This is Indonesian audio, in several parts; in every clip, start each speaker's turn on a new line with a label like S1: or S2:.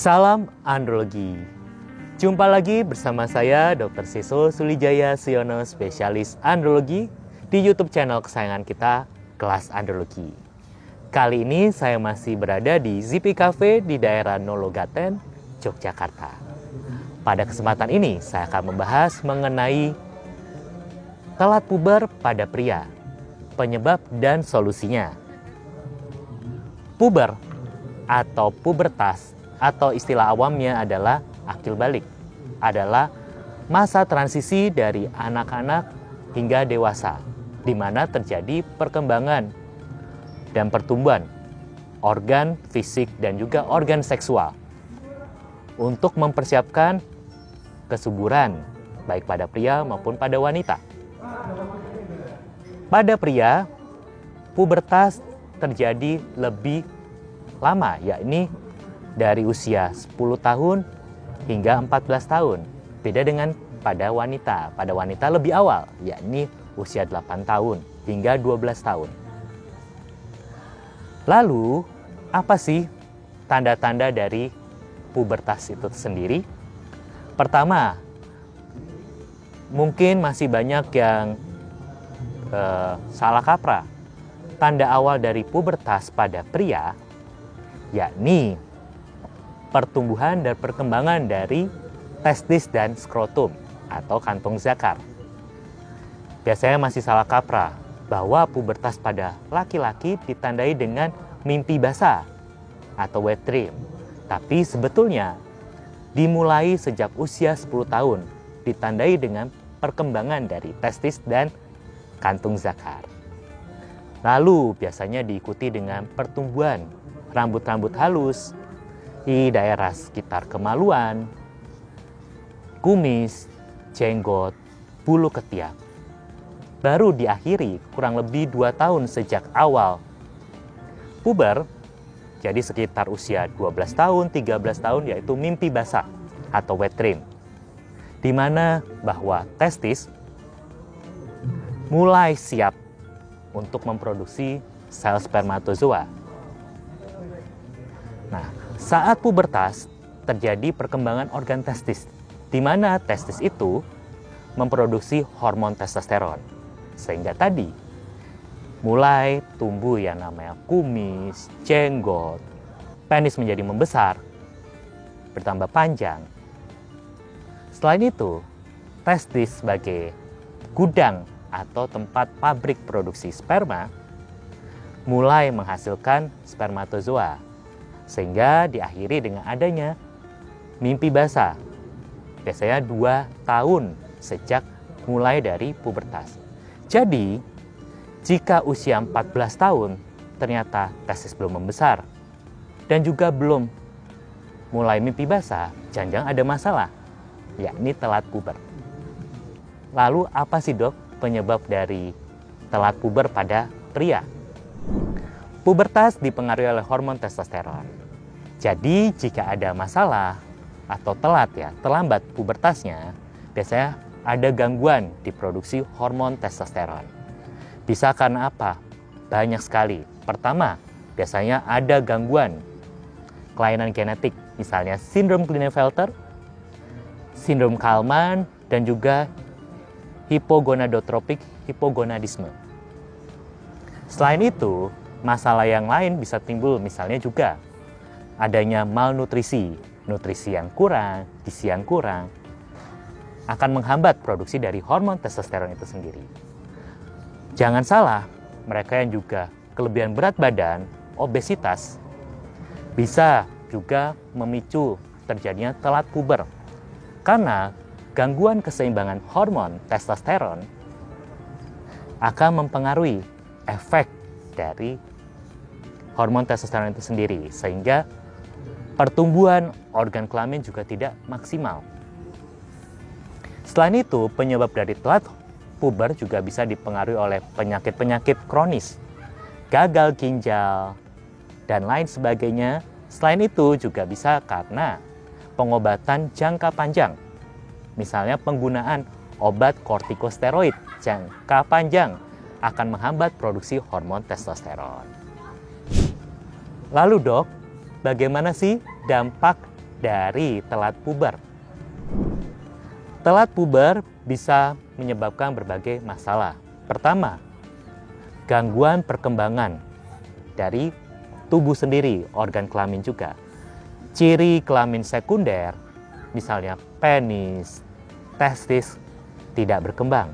S1: Salam andrologi. Jumpa lagi bersama saya Dr. Seso Sulijaya Siono, spesialis andrologi di YouTube channel kesayangan kita, Kelas Andrologi. Kali ini saya masih berada di Zipi Cafe di daerah Nologaten, Yogyakarta. Pada kesempatan ini saya akan membahas mengenai telat puber pada pria, penyebab dan solusinya. Puber atau pubertas atau istilah awamnya adalah akil balik, adalah masa transisi dari anak-anak hingga dewasa, di mana terjadi perkembangan dan pertumbuhan organ fisik dan juga organ seksual untuk mempersiapkan kesuburan baik pada pria maupun pada wanita. Pada pria, pubertas terjadi lebih lama, yakni dari usia 10 tahun hingga 14 tahun. Beda dengan pada wanita. Pada wanita lebih awal, yakni usia 8 tahun hingga 12 tahun. Lalu, apa sih tanda-tanda dari pubertas itu sendiri? Pertama, mungkin masih banyak yang salah kaprah. Tanda awal dari pubertas pada pria, yakni pertumbuhan dan perkembangan dari testis dan skrotum atau kantung zakar. Biasanya masih salah kaprah bahwa pubertas pada laki-laki ditandai dengan mimpi basah atau wet dream. Tapi sebetulnya dimulai sejak usia 10 tahun ditandai dengan perkembangan dari testis dan kantung zakar. Lalu biasanya diikuti dengan pertumbuhan rambut-rambut halus di daerah sekitar kemaluan, kumis, jenggot, bulu ketiak. Baru diakhiri kurang lebih 2 tahun sejak awal puber, jadi sekitar usia 12 tahun, 13 tahun, yaitu mimpi basah atau wet dream, di mana bahwa testis mulai siap untuk memproduksi sel spermatozoa. Nah, saat pubertas terjadi perkembangan organ testis, di mana testis itu memproduksi hormon testosteron. Sehingga tadi mulai tumbuh yang namanya kumis, jenggot, penis menjadi membesar, bertambah panjang. Selain itu, testis sebagai gudang atau tempat pabrik produksi sperma mulai menghasilkan spermatozoa, sehingga diakhiri dengan adanya mimpi basah. Biasanya 2 tahun sejak mulai dari pubertas. Jadi, jika usia 14 tahun ternyata testis belum membesar dan juga belum mulai mimpi basah, jangan-jangan ada masalah, yakni telat puber. Lalu apa sih dok penyebab dari telat puber pada pria? Pubertas dipengaruhi oleh hormon testosteron. Jadi jika ada masalah atau terlambat pubertasnya, biasanya ada gangguan di produksi hormon testosteron. Bisa karena apa? Banyak sekali. Pertama, biasanya ada gangguan kelainan genetik, misalnya sindrom Klinefelter, sindrom Kallmann, dan juga hipogonadotropik hipogonadisme. Selain itu, masalah yang lain bisa timbul, misalnya juga adanya malnutrisi, nutrisi yang kurang, gizi yang kurang, akan menghambat produksi dari hormon testosteron itu sendiri. Jangan salah, mereka yang juga kelebihan berat badan, obesitas, bisa juga memicu terjadinya telat puber. Karena gangguan keseimbangan hormon testosteron akan mempengaruhi efek dari hormon testosteron itu sendiri, sehingga pertumbuhan organ kelamin juga tidak maksimal. Selain itu, penyebab dari telat puber juga bisa dipengaruhi oleh penyakit-penyakit kronis, gagal ginjal, dan lain sebagainya. Selain itu juga bisa karena pengobatan jangka panjang, misalnya penggunaan obat kortikosteroid jangka panjang akan menghambat produksi hormon testosteron. Lalu dok, bagaimana sih dampak dari telat puber. Telat puber bisa menyebabkan berbagai masalah. Pertama, gangguan perkembangan dari tubuh sendiri, organ kelamin juga. Ciri kelamin sekunder, misalnya penis, testis, tidak berkembang.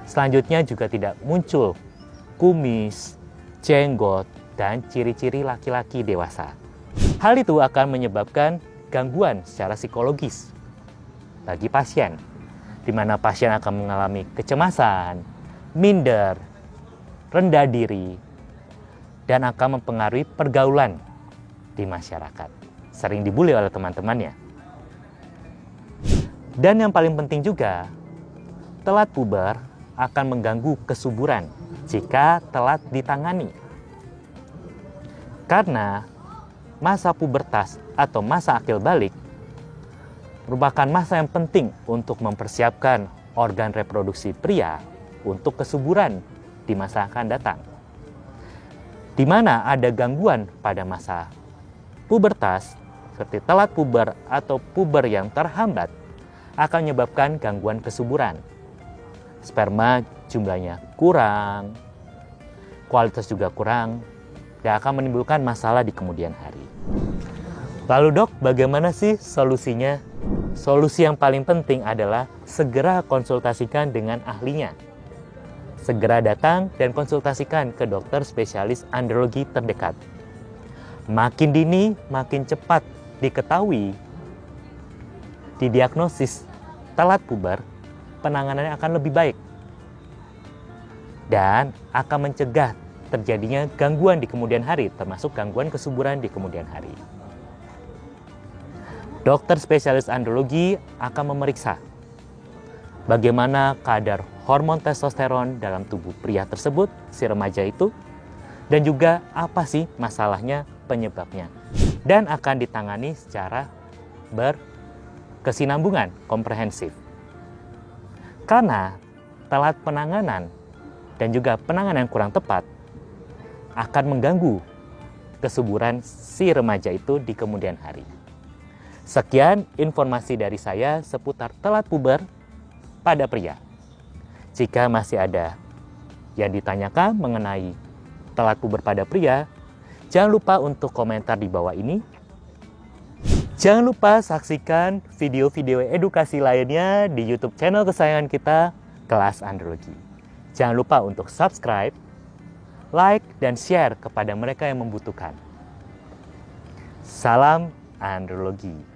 S1: Selanjutnya juga tidak muncul kumis, jenggot, dan ciri-ciri laki-laki dewasa. Hal itu akan menyebabkan gangguan secara psikologis bagi pasien, di mana pasien akan mengalami kecemasan, minder, rendah diri, dan akan mempengaruhi pergaulan di masyarakat. Sering dibully oleh teman-temannya. Dan yang paling penting juga, telat puber akan mengganggu kesuburan jika telat ditangani. Karena masa pubertas atau masa akil balik merupakan masa yang penting untuk mempersiapkan organ reproduksi pria untuk kesuburan di masa akan datang. Di mana ada gangguan pada masa pubertas, seperti telat puber atau puber yang terhambat, akan menyebabkan gangguan kesuburan. Sperma jumlahnya kurang, kualitas juga kurang, dan akan menimbulkan masalah di kemudian hari. Lalu dok, bagaimana sih solusinya? Solusi yang paling penting adalah segera konsultasikan dengan ahlinya. Segera datang dan konsultasikan ke dokter spesialis andrologi terdekat. Makin dini, makin cepat diketahui, didiagnosis telat puber, penanganannya akan lebih baik. Dan akan mencegah terjadinya gangguan di kemudian hari, termasuk gangguan kesuburan di kemudian hari. Dokter spesialis andrologi akan memeriksa bagaimana kadar hormon testosteron dalam tubuh pria tersebut, si remaja itu, dan juga apa sih masalahnya, penyebabnya. Dan akan ditangani secara berkesinambungan, komprehensif. Karena telat penanganan dan juga penanganan yang kurang tepat akan mengganggu kesuburan si remaja itu di kemudian hari. Sekian informasi dari saya seputar telat puber pada pria. Jika masih ada yang ditanyakan mengenai telat puber pada pria, jangan lupa untuk komentar di bawah ini. Jangan lupa saksikan video-video edukasi lainnya di YouTube channel kesayangan kita, Kelas Andrologi. Jangan lupa untuk subscribe, like, dan share kepada mereka yang membutuhkan. Salam Andrologi.